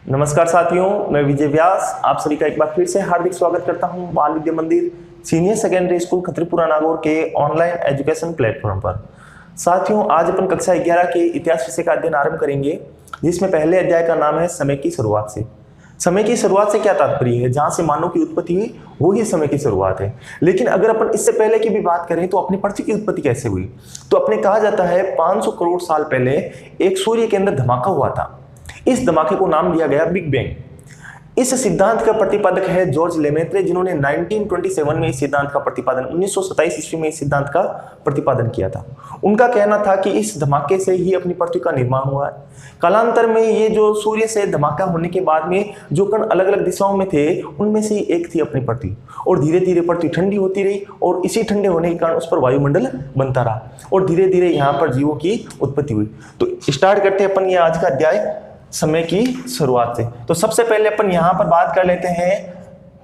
नमस्कार साथियों, मैं विजय व्यास आप सभी का एक बार फिर से हार्दिक स्वागत करता हूं बाल विद्या मंदिर सीनियर सेकेंडरी स्कूल खत्रीपुरा नागौर के ऑनलाइन एजुकेशन प्लेटफॉर्म पर। साथियों, आज अपन कक्षा 11 के इतिहास विषय का अध्ययन आरंभ करेंगे, जिसमें पहले अध्याय का नाम है समय की शुरुआत से। समय की शुरुआत से क्या तात्पर्य है? जहां से मानव की उत्पत्ति हुई वो ही समय की शुरुआत है। लेकिन अगर अपन इससे पहले की भी बात करें तो अपनी पृथ्वी की उत्पत्ति कैसे हुई, तो अपने कहा जाता है 500 करोड़ साल पहले एक सूर्य के अंदर धमाका हुआ था। इस धमाके को नाम दिया गया बिग बैंग। इस सिद्धांत का प्रतिपादक है जॉर्ज लेमेत्रे, जिन्होंने 1927 में इस सिद्धांत का प्रतिपादन 1927 ईस्वी में इस सिद्धांत का प्रतिपादन किया था। उनका कहना था कि इस धमाके से ही अपनी पृथ्वी का निर्माण हुआ है। कालांतर में ये जो सूर्य से धमाका होने के बाद में जो कण अलग अलग दिशाओं में थे, उनमें से एक थी अपनी पृथ्वी, और धीरे धीरे पृथ्वी ठंडी होती रही और इसी ठंडे होने के कारण उस पर वायुमंडल बनता रहा और धीरे धीरे यहाँ पर जीवों की उत्पत्ति हुई। तो स्टार्ट करते हैं अपन ये आज का अध्याय समय की शुरुआत से। तो सबसे पहले अपन यहाँ पर बात कर लेते हैं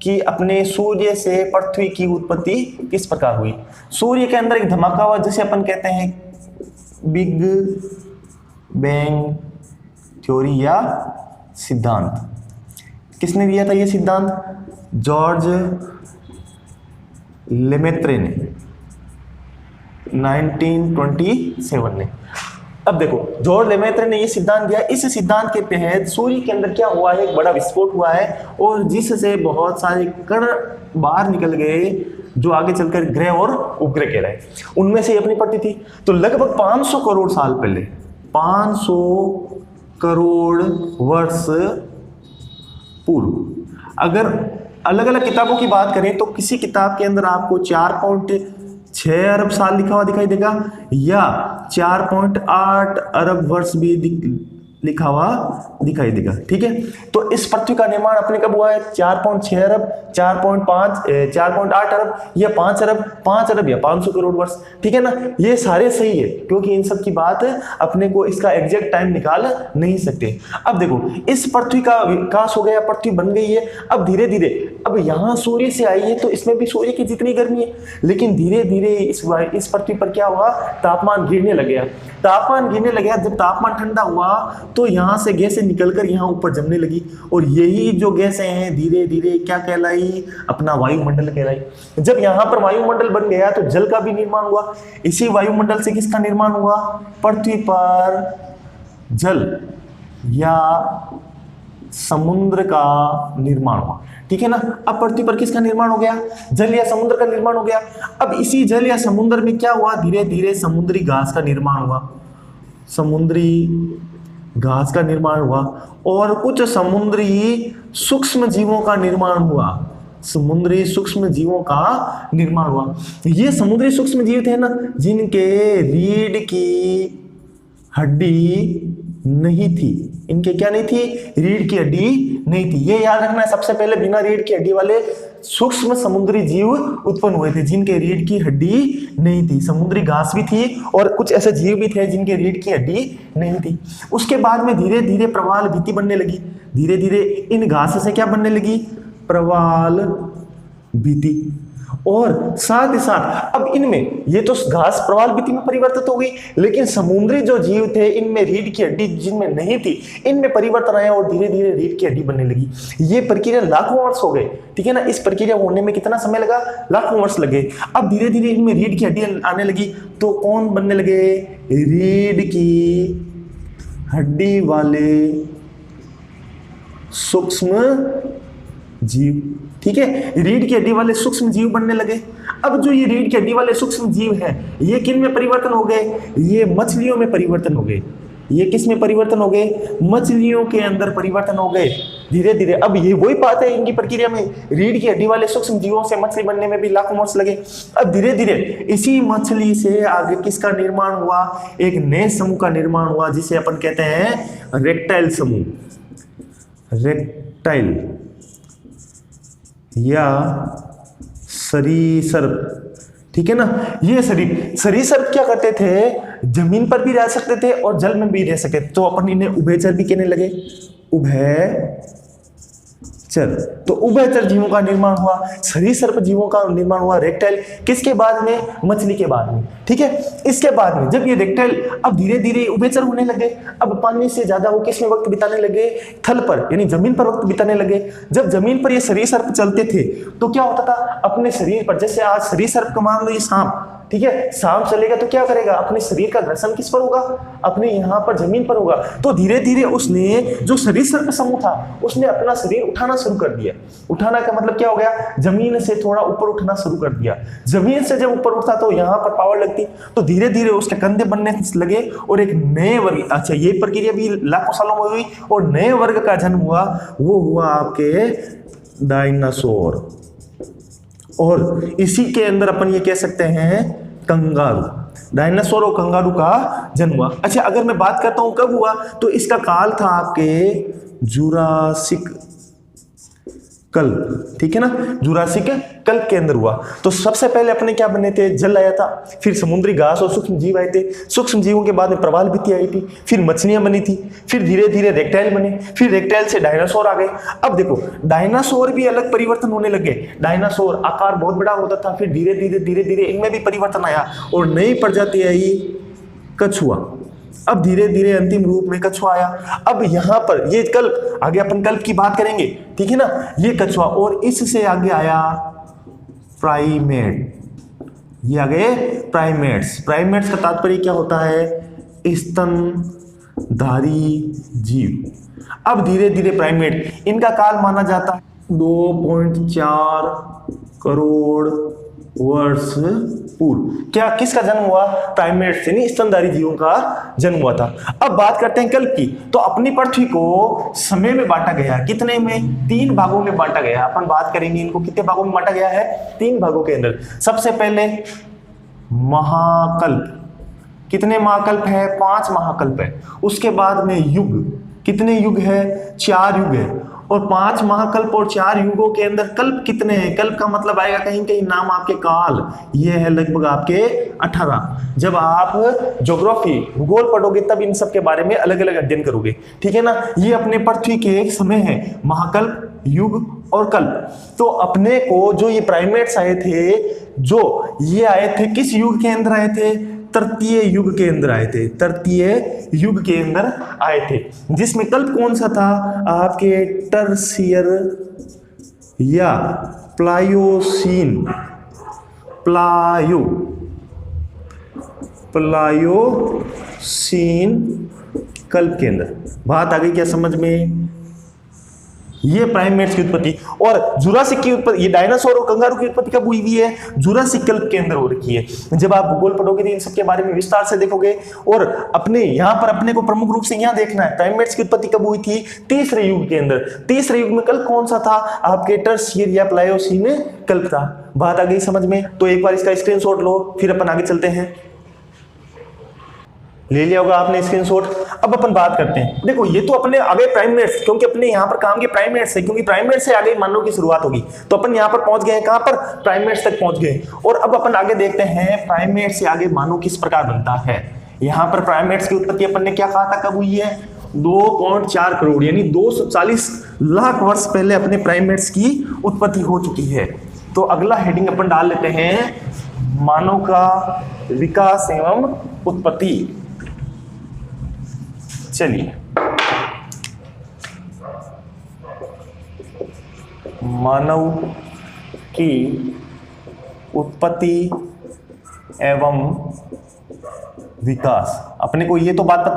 कि अपने सूर्य से पृथ्वी की उत्पत्ति किस प्रकार हुई। सूर्य के अंदर एक धमाका हुआ, जिसे अपन कहते हैं बिग बैंग थ्योरी या सिद्धांत। किसने दिया था ये सिद्धांत? जॉर्ज लेमेत्रे ने 1927 ने। अब देखो, जॉर्ज लेमेत्रे ने ये सिद्धांत दिया। इस सिद्धांत के तहत सूर्य के अंदर क्या हुआ है, एक बड़ा विस्फोट हुआ है और जिससे बहुत सारे कण बाहर निकल गए जो आगे चलकर ग्रह और उपग्रह कहलाए। उनमें से अपनी पृथ्वी थी। तो लगभग 500 करोड़ साल पहले, 500 करोड़ वर्ष पूर्व, अगर अलग अलग किताबों की बात करें तो किसी किताब के अंदर आपको 4.6 अरब साल लिखा हुआ दिखाई देगा या 4.8 अरब वर्ष भी लिखा हुआ दिखाई देगा। ठीक है, तो इस पृथ्वी का निर्माण अपने कब हुआ है? 4.6 अरब, 4.8 अरब या 5 अरब, 5 अरब या 500 करोड़ वर्ष। ठीक है ना, ये सारे सही है क्योंकि इन सब की बात अपने को इसका एग्जैक्ट टाइम निकाल नहीं सकते। अब देखो, इस पृथ्वी का विकास हो गया, पृथ्वी बन गई है। अब धीरे धीरे अब यहाँ सूर्य से आई है तो इसमें भी सूर्य की जितनी गर्मी है, लेकिन धीरे धीरे इस पृथ्वी पर क्या हुआ? तापमान गिरने लग गया। तापमान गिरने लग गया। जब तापमान ठंडा हुआ तो यहाँ से गैसें निकलकर यहाँ ऊपर जमने लगी और यही जो गैसें हैं धीरे धीरे क्या कहलाई? अपना वायुमंडल कहलाई। जब यहाँ पर वायुमंडल बन गया तो जल का भी निर्माण हुआ। इसी वायुमंडल से किसका निर्माण हुआ? पृथ्वी पर जल या समुद्र का निर्माण हुआ। ठीक है ना, अब पृथ्वी पर किसका निर्माण हो गया? जल या समुद्र का निर्माण हो गया। अब इसी जल या समुद्र में क्या हुआ? धीरे धीरे समुद्री घास का निर्माण हुआ। समुद्री घास का निर्माण हुआ और कुछ समुद्री सूक्ष्म जीवों का निर्माण हुआ। समुद्री सूक्ष्म जीवों का निर्माण हुआ। ये समुद्री सूक्ष्म जीव थे ना, जिनके रीढ़ की हड्डी नहीं थी। इनके क्या नहीं थी? रीढ़ की हड्डी नहीं थी। ये याद रखना है, सबसे पहले बिना रीढ़ की हड्डी वाले सूक्ष्म समुद्री जीव उत्पन्न हुए थे, जिनके रीढ़ की हड्डी नहीं थी। समुद्री घास भी थी और कुछ ऐसे जीव भी थे जिनके रीढ़ की हड्डी नहीं थी। उसके बाद में धीरे धीरे प्रवाल भित्ति बनने लगी। धीरे धीरे इन घास से क्या बनने लगी? प्रवाल भित्ति। और साथ ही साथ अब इनमें ये तो घास प्रवाल भित्ति में परिवर्तित हो गई, लेकिन समुद्री जो जीव थे इनमें रीढ़ की हड्डी जिनमें नहीं थी, इनमें परिवर्तन आया और धीरे धीरे रीढ़ की हड्डी बनने लगी। ये प्रक्रिया लाखों वर्ष हो गए। ठीक है ना, इस प्रक्रिया होने में कितना समय लगा? लाखों वर्ष लगे। अब धीरे धीरे इनमें रीढ़ की हड्डी आने लगी तो कौन बनने लगे? रीढ़ की हड्डी वाले सूक्ष्म जीव। ठीक है, रीढ़ की हड्डी वाले सूक्ष्म जीव बनने लगे। अब जो ये रीढ़ की हड्डी वाले सूक्ष्म जीव हैं, ये किन में परिवर्तन हो गए? ये मछलियों में परिवर्तन हो गए। ये किस में परिवर्तन हो गए? मछलियों के अंदर परिवर्तन हो गए धीरे धीरे। अब ये वही बात है, इनकी प्रक्रिया में रीढ़ की हड्डी वाले सूक्ष्म जीवों से मछली बनने में भी लाखों वर्ष लगे। अब धीरे धीरे इसी मछली से आगे किसका निर्माण हुआ? एक नए समूह का निर्माण हुआ, जिसे अपन कहते हैं रेप्टाइल समूह। रेप्टाइल या सरीसृप। ठीक है ना, ये सरीसृप क्या करते थे? जमीन पर भी रह सकते थे और जल में भी रह सकते थे, तो अपन इन्हें उभयचर भी कहने लगे। उभयचर चल, तो उभयचर जीवों का निर्माण हुआ, सरीसृप जीवों का निर्माण हुआ, रेप्टाइल किसके बाद में, मछली के बाद में। ठीक है, इसके बाद में जब ये रेप्टाइल अब धीरे धीरे उभयचर होने लगे, अब पानी से ज्यादा वो किसमें वक्त बिताने लगे, थल पर यानी जमीन पर वक्त बिताने लगे। जब जमीन पर ये सरीसृप चलते थे तो क्या होता था, अपने शरीर पर, जैसे आज सरीसृप का मान लो ये सांप, ठीक है, सांप चलेगा तो क्या करेगा, अपने शरीर का घर्षण किस पर होगा, अपने यहाँ पर जमीन पर होगा। तो धीरे धीरे उसने जो सरीसृप समूह था उसने अपना शरीर उठाना शुरू कर दिया। उठाना का मतलब क्या हो गया, जमीन से थोड़ा ऊपर उठना शुरू कर दिया। जमीन से जब ऊपर उठता तो यहाँ पर पावर लगती, तो धीरे धीरे उसके कंधे बनने लगे और एक नए वर्ग, अच्छा ये प्रक्रिया भी लाखों सालों में हुई और नए वर्ग का जन्म हुआ, वो हुआ आपके डायनासोर। और इसी के अंदर अपन ये कह सकते हैं कंगारू, डायनासोर और कंगारू का जन्म हुआ। अच्छा, अगर मैं बात करता हूं कब हुआ, तो इसका काल था आपके जुरासिक कल्प, ठीक है ना, जुरासिक कल्प के अंदर हुआ। तो सबसे पहले अपने क्या बने थे, जल आया था, फिर समुद्री घास और सूक्ष्म जीव आए थे, सूक्ष्म जीवों के बाद में प्रवाल भित्ति आई थी, फिर मछलियां बनी थी, फिर धीरे धीरे रेप्टाइल बने, फिर रेप्टाइल से डायनासोर आ गए। अब देखो डायनासोर भी अलग परिवर्तन होने लगे, डायनासोर आकार बहुत बड़ा होता था, फिर धीरे धीरे इनमें भी परिवर्तन आया और नई प्रजाति आई कछुआ। अब धीरे धीरे अंतिम रूप में कछुआ आया। अब यहां पर ये कल्प, आगे अपन कल्प की बात करेंगे, ठीक है ना, ये कछुआ, और इससे आगे आया प्राइमेट, ये आगे प्राइमेट्स। प्राइमेट्स का तात्पर्य क्या होता है, स्तनधारी जीव। अब धीरे धीरे प्राइमेट, इनका काल माना जाता है 2.4 करोड़ वर्ष पूर्व। क्या किसका जन्म हुआ, प्राइमेट से, नहीं स्तनधारी जीवों का जन्म हुआ था। अब बात करते हैं कल्प की, तो अपनी पृथ्वी को समय में बांटा गया, कितने में, 3 भागों में बांटा गया। अपन बात करेंगे इनको कितने भागों में बांटा गया है, 3 भागों के अंदर। सबसे पहले महाकल्प, कितने महाकल्प है, 5 महाकल्प है। उसके बाद में युग, कितने युग है, 4 युग है। और 5 महाकल्प और 4 युगों के अंदर कल्प कितने हैं, कल्प का मतलब आएगा कहीं कहीं नाम आपके काल, ये है लगभग आपके 18। जब आप ज्योग्राफी भूगोल पढ़ोगे तब इन सब के बारे में अलग अलग अध्ययन करोगे, ठीक है ना। ये अपने पृथ्वी के एक समय है, महाकल्प, युग और कल्प। तो अपने को जो ये प्राइमेट्स आए थे, जो ये आए थे किस युग के अंदर आए थे, तृतीय युग के अंदर आए थे, तृतीय युग के अंदर आए थे, जिसमें कल्प कौन सा था आपके, टर्सियर या प्लायोसीन, प्लायोसीन कल्प के अंदर। बात आ गई क्या समझ में, ये प्राइमेट्स की उत्पत्ति। और जुरासिक की उत्पत्ति, ये डायनासोर और कंगारू की उत्पत्ति कब हुई है, जुरासिक कल्प के अंदर हो रखी है। जब आप भूगोल पढ़ोगे तो इन सब के बारे में विस्तार से देखोगे। और अपने यहाँ पर अपने को प्रमुख रूप से यहाँ देखना है, प्राइमेट्स की उत्पत्ति कब हुई थी, तीसरे युग के अंदर। तीसरे युग में कल्प कौन सा था, आपके टर्सियर या प्लायोसीन कल्प था। बात आ गई समझ में, तो एक बार इसका स्क्रीनशॉट लो, फिर अपन आगे चलते हैं। ले लिया होगा आपने स्क्रीनशॉट। अब अपन बात करते हैं, देखो ये तो अपने आगे प्राइमेट्स, क्योंकि अपने यहाँ पर काम के प्राइमेट्स है, क्योंकि प्राइमेट्स से आगे मानव की शुरुआत होगी, तो अपन यहाँ पर पहुंच गए, कहां पर, प्राइमेट्स तक पहुंच गए। और अब अपन आगे देखते हैं प्राइमेट्स से आगे मानव किस प्रकार बनता है। यहाँ पर प्राइमेट्स की उत्पत्ति अपन ने क्या कहा था, कब हुई है, 2.4 करोड़ यानी 240 लाख वर्ष पहले अपने प्राइमेट्स की उत्पत्ति हो चुकी है। तो अगला हेडिंग अपन डाल लेते हैं, मानव का विकास एवं उत्पत्ति। चलिए, मानव की उत्पत्ति एवं विकास। अपने को ये तो बात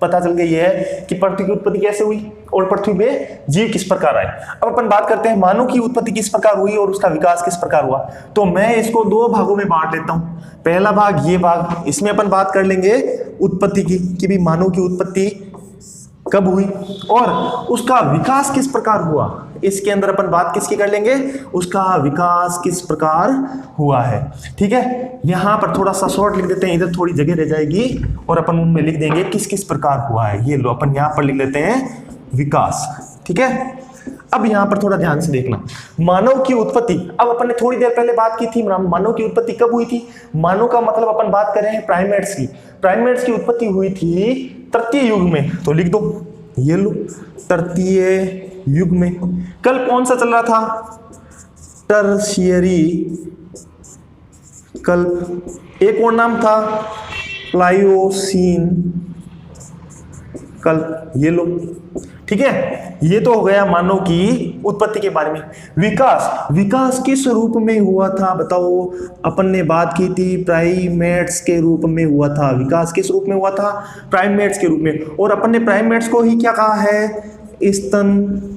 पता चल गई है कि पृथ्वी की उत्पत्ति कैसे हुई और पृथ्वी में जीव किस प्रकार आए। अब अपन बात करते हैं मानव की उत्पत्ति किस प्रकार हुई और उसका विकास किस प्रकार हुआ। तो मैं इसको 2 भागों में बांट लेता हूं। पहला भाग, ये भाग, इसमें अपन बात कर लेंगे उत्पत्ति की, कि भी मानव की उत्पत्ति कब हुई और उसका विकास किस प्रकार हुआ। इसके अंदर अपन बात किसकी कर लेंगे, उसका विकास किस प्रकार हुआ है। ठीक है, यहां पर थोड़ा सा शॉर्ट लिख देते हैं, इधर थोड़ी जगह रह जाएगी और अपन उनमें लिख देंगे किस किस प्रकार हुआ है। ये लो, अपन यहां पर लिख लेते हैं विकास। ठीक है, अब यहां पर थोड़ा ध्यान से देखना, मानव की उत्पत्ति। अब अपन ने थोड़ी देर पहले बात की थी मानव की उत्पत्ति कब हुई थी। मानव का मतलब अपन बात कर रहे हैं प्राइमेट्स की। प्राइमेट्स की उत्पत्ति हुई थी तृतीय युग में, तो लिख दो, ये लो, तृतीय युग में। कल कौन सा चल रहा था? टर्शियरी कल्प। एक और नाम था प्लायोसीन कल्प। ये लो, ठीक है। ये तो हो गया मानव की उत्पत्ति के बारे में। विकास किस रूप में हुआ था बताओ? अपन ने बात की थी प्राइमेट्स के रूप में हुआ था। विकास किस रूप में हुआ था? प्राइमेट्स के रूप में। और अपन ने प्राइमेट्स को ही क्या कहा है? स्तनधारी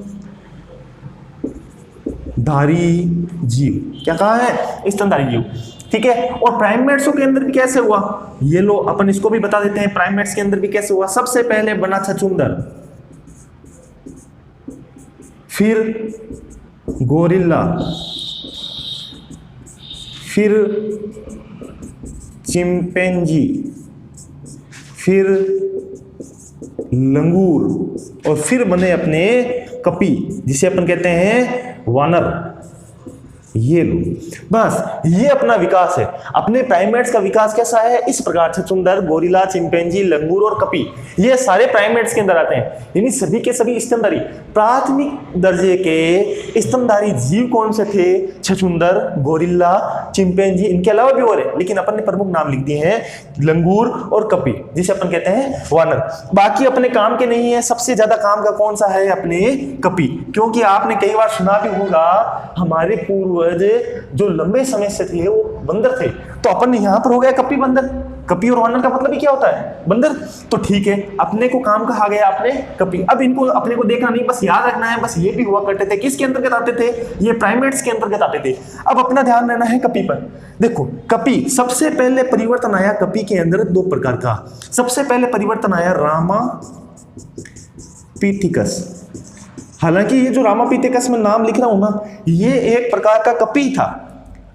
जीव। क्या कहा है? स्तनधारी जीव, ठीक है। और प्राइमेट्स के अंदर भी कैसे हुआ? ये लो, अपन इसको भी बता देते हैं। प्राइमेट्स के अंदर भी कैसे हुआ? सबसे पहले बना छछूंदर, फिर गोरिल्ला, फिर चिंपैंजी, फिर लंगूर, और फिर बने अपने कपी, जिसे अपन कहते हैं वानर। ये लो, बस ये अपना विकास है। अपने प्राइमेट्स का विकास कैसा है? इस प्रकार छछूंदर, गोरिल्ला, चिंपैंजी, लंगूर और कपी, ये सारे प्राइमेट्स के अंदर आते हैं। यानी सभी के सभी स्तनधारी। प्राथमिक दर्जे के स्तनधारी जीव कौन से थे? छछूंदर, गोरिल्ला, चिंपैंजी, इनके अलावा भी और है, लेकिन अपन ने प्रमुख नाम लिख दिए हैं, लंगूर और कपी, जिसे अपन कहते हैं वानर। बाकी अपने काम के नहीं है। सबसे ज्यादा काम का कौन सा है? अपने कपी। क्योंकि आपने कई बार सुना भी होगा, हमारे पूर्व जो लंबे समय से थे वो बंदर थे, तो अपन यहां पर हो गया कपी बंदर। कपी और वानर का मतलब ही क्या होता है? बंदर। तो ठीक है, अपने को काम कहा गया अपने कपी। अब इनको अपने को देखना नहीं, बस याद रखना है, बस ये भी हुआ करते थे। किसके अंतर्गत आते थे? ये प्राइमेट्स के अंतर्गत आते थे। अब अपना ध्यान रहना है कपी पर। देखो, कपी सबसे पहले परिवर्तन आया कपी के अंदर दो प्रकार का। सबसे पहले परिवर्तन आया रामापिथिकस। हालांकि ये जो रामापिथिकस में नाम लिख रहा हूं ना, ये एक प्रकार का कपी था।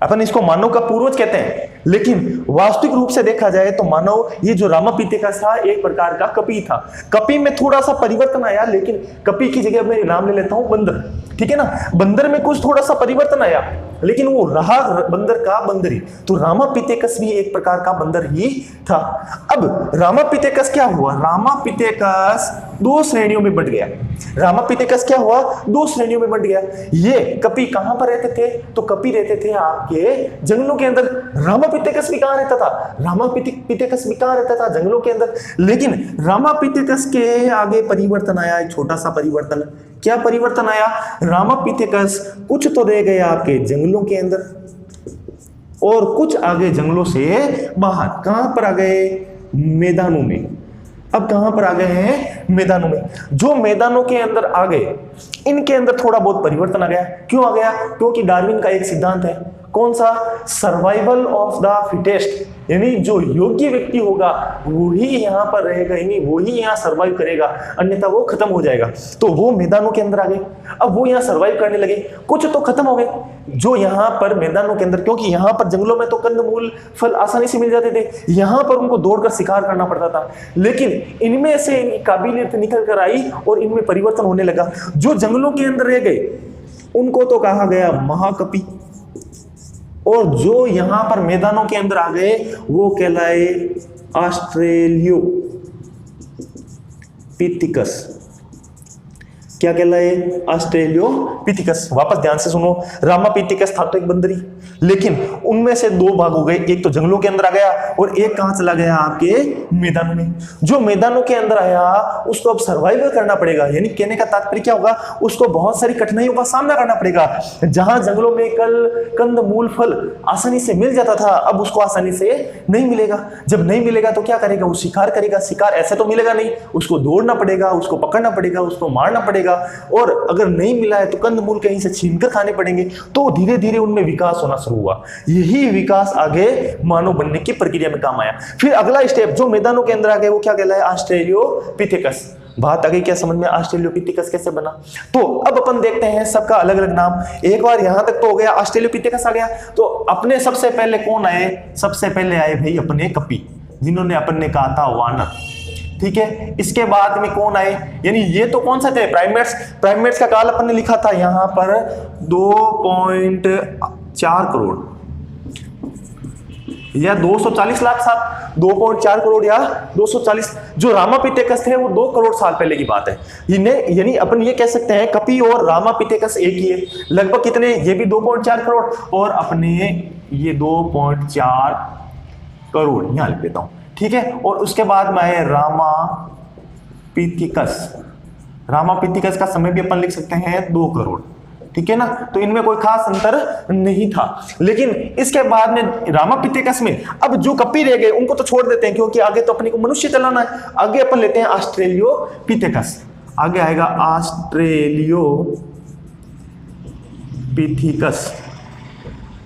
अपन इसको मानव का पूर्वज कहते हैं, लेकिन वास्तविक रूप से देखा जाए तो मानव, ये जो रामापिथिकस था, एक प्रकार का कपी था। कपी में थोड़ा सा परिवर्तन आया, लेकिन कपी की जगह मैं नाम ले लेता हूं बंदर, ठीक है ना। बंदर में कुछ थोड़ा सा परिवर्तन आया, लेकिन वो रहा बंदर का बंदर ही। तो रामापिथिकस भी एक प्रकार का बंदर ही था। अब रामापिथिकस क्या हुआ? रामापिथिकस दो श्रेणियों में बंट गया। रामापिथिकस क्या हुआ? दो श्रेणियों में बंट गया। ये कपी कहां पर रहते थे? तो कपी रहते थे आपके जंगलों के अंदर। रामापिथिकस भी कहां रहता था? रामापिथिकस भी कहां रहता था? जंगलों के अंदर। लेकिन रामापिथिकस के आगे परिवर्तन आया, एक छोटा सा परिवर्तन। क्या परिवर्तन आया? रामापिथिकस कुछ तो रह गया आपके जंगलों के अंदर, और कुछ आगे जंगलों से बाहर। कहां पर आ गए? मैदानों में। अब कहां पर आ गए हैं? मैदानों में। जो मैदानों के अंदर आ गए, इनके अंदर थोड़ा बहुत परिवर्तन आ गया। क्यों आ गया? क्योंकि डार्विन का एक सिद्धांत है। कौन सा? Survival of the fittest. यानी जो योग्य व्यक्ति होगा वही यहां पर रहेगा, यानी वही यहां सर्वाइव करेगा, अन्यथा वो खत्म हो जाएगा। तो वो मैदानों के अंदर आ गए। अब वो यहां सर्वाइव करने लगे। कुछ तो खत्म हो गए जो यहां पर मैदानों के अंदर, क्योंकि यहां पर जंगलों में तो कंदमूल फल आसानी से मिल जाते थे, यहां पर उनको दौड़कर शिकार करना पड़ता था। लेकिन इनमें से इनकी काबिलियत निकल कर आई और इनमें परिवर्तन होने लगा। जो जंगलों के अंदर रह गए उनको तो कहा गया महाकपि, और जो यहां पर मैदानों के अंदर आ गए वो कहलाए ऑस्ट्रेलियोपिथिकस। क्या कहलाए? ऑस्ट्रेलियोपिथिकस। वापस ध्यान से सुनो, रामापिथिकस था तो एक बंदरी, लेकिन उनमें से दो भाग हो गए। एक तो जंगलों के अंदर आ गया और एक कहां चला गया? आपके मैदानों में। जो मैदानों के अंदर आया उसको अब सर्वाइवल करना पड़ेगा। यानी कहने का तात्पर्य क्या होगा? उसको बहुत सारी कठिनाइयों का सामना करना पड़ेगा। जहां जंगलों में कल कंदमूल फल आसानी से मिल जाता था, अब उसको आसानी से नहीं मिलेगा। जब नहीं मिलेगा तो क्या करेगा? वो शिकार करेगा। शिकार ऐसे तो मिलेगा नहीं, उसको दौड़ना पड़ेगा, उसको पकड़ना पड़ेगा, उसको मारना पड़ेगा, और अगर नहीं मिला है तो कंदमूल कहीं से छीनकर खाने पड़ेंगे। तो धीरे धीरे उनमें विकास होना शुरू हुआ। यही विकास आगे मानव बनने की प्रक्रिया में काम आया। फिर अगला स्टेप जो मैदानों के अंदर आ गए वो क्या कहलाया? ऑस्ट्रेलियोपिथिकस। बात आ गई क्या समझ में? ऑस्ट्रेलियोपिथिकस कैसे बना? तो अब अपन देखते हैं सबका अलग अलग नाम। एक बार यहां तक तो हो गया, ऑस्ट्रेलियोपिथिकस आ गया। तो अपने सबसे पहले कौन आए? सबसे पहले आए भाई अपने कपी, जिन्होंने अपन ने कहा था वानर, ठीक है। इसके बाद में कौन आए? यानी ये तो कौन सा थे? प्राइमेट्स। प्राइमेट्स का काल अपन ने लिखा था यहां पर 2.4 करोड़। या 240 लाख साल, 2.4 करोड़ या 240। जो रामापिथेकस थे वो 2 करोड़ साल पहले की बात है। इन्हें यानी अपन ये कह सकते हैं कपि और रामापिथेकस एक ही है। लगभग कितने, ये भी 2.4 करोड़ और अपने ये 2.4 करोड़ यहां लिख देता हूं, ठीक है। और उसके बाद में है रामापिथेकस का समय भी अपन लिख सकते हैं 2 करोड़, ठीक है ना। तो इनमें कोई खास अंतर नहीं था। लेकिन इसके बाद में रामापिथेकस में अब जो कपि रह गए उनको तो छोड़ देते हैं, क्योंकि आगे तो अपने को मनुष्य चलाना है। आगे अपन लेते हैं ऑस्ट्रेलियोपिथेकस। आगे आएगा ऑस्ट्रेलियोपिथेकस।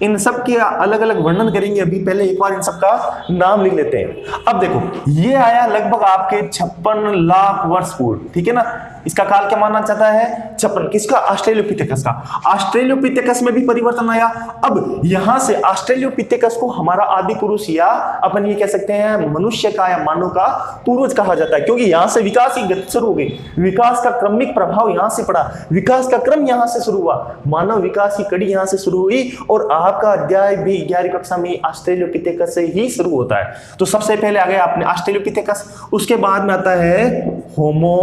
इन सब के अलग अलग वर्णन करेंगे अभी, पहले एक बार इन सब का नाम लिख लेते हैं। अब देखो ये आया लगभग आपके 56 लाख वर्ष पूर्व, ठीक है ना। इसका काल क्या माना जाता है, 56। किसका, ऑस्ट्रेलियोपिथेकस का। ऑस्ट्रेलियोपिथेकस में भी परिवर्तन आया। अब यहां से ऑस्ट्रेलियोपिथेकस को हमारा आदि पुरुष या अपन ये कह सकते हैं मनुष्य का या मानव का पूर्वज कहा जाता है, क्योंकि यहां से विकास की गति शुरू हो गई। विकास का क्रमिक प्रभाव यहां से पड़ा, विकास का क्रम यहां से शुरू हुआ, मानव विकास की कड़ी यहां से शुरू हुई। और आपका अध्याय भी 11वीं कक्षा में ऑस्ट्रेलियोपिथेकस से ही शुरू होता है। तो सबसे पहले आ गया आपने ऑस्ट्रेलियोपिथेकस, उसके बाद में आता है होमो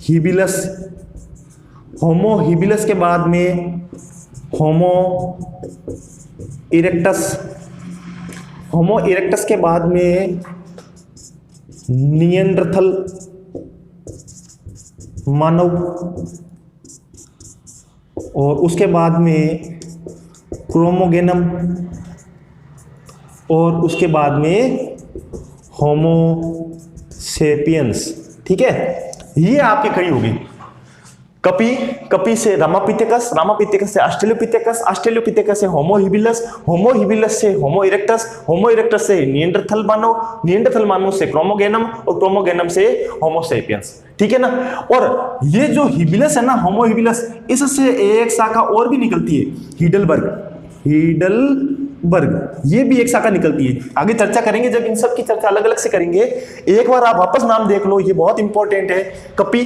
हिबिलस। होमो हिबिलस के बाद में होमो इरेक्टस। होमो इरेक्टस के बाद में निएंडरथल मानव, और उसके बाद में क्रोमोगेनम, और उसके बाद में होमो सेपियंस, ठीक है। ये आपकी कड़ी होगी। कपि से रामापिथेकस, रामापिथेकस से ऑस्ट्रेलियोपिथेकस, ऑस्ट्रेलियोपिथेकस से होमो हिबिलस, होमो हिबिलस से होमो इरेक्टस, होमो इरेक्टस से निएंडरथल मानव, निएंडरथल मानव से क्रोमोगेनम, और क्रोमोगेनम से होमो सेपियंस, ठीक है ना। और ये जो हिबिलस है ना, होमो हिबिलस, इससे एक शाखा और भी निकलती है, हीडलबर्ग। ये भी एक शाखा निकलती है। आगे चर्चा करेंगे जब इन सब की चर्चा अलग अलग से करेंगे। एक बार आप वापस नाम देख लो, ये बहुत इंपॉर्टेंट है। कपि,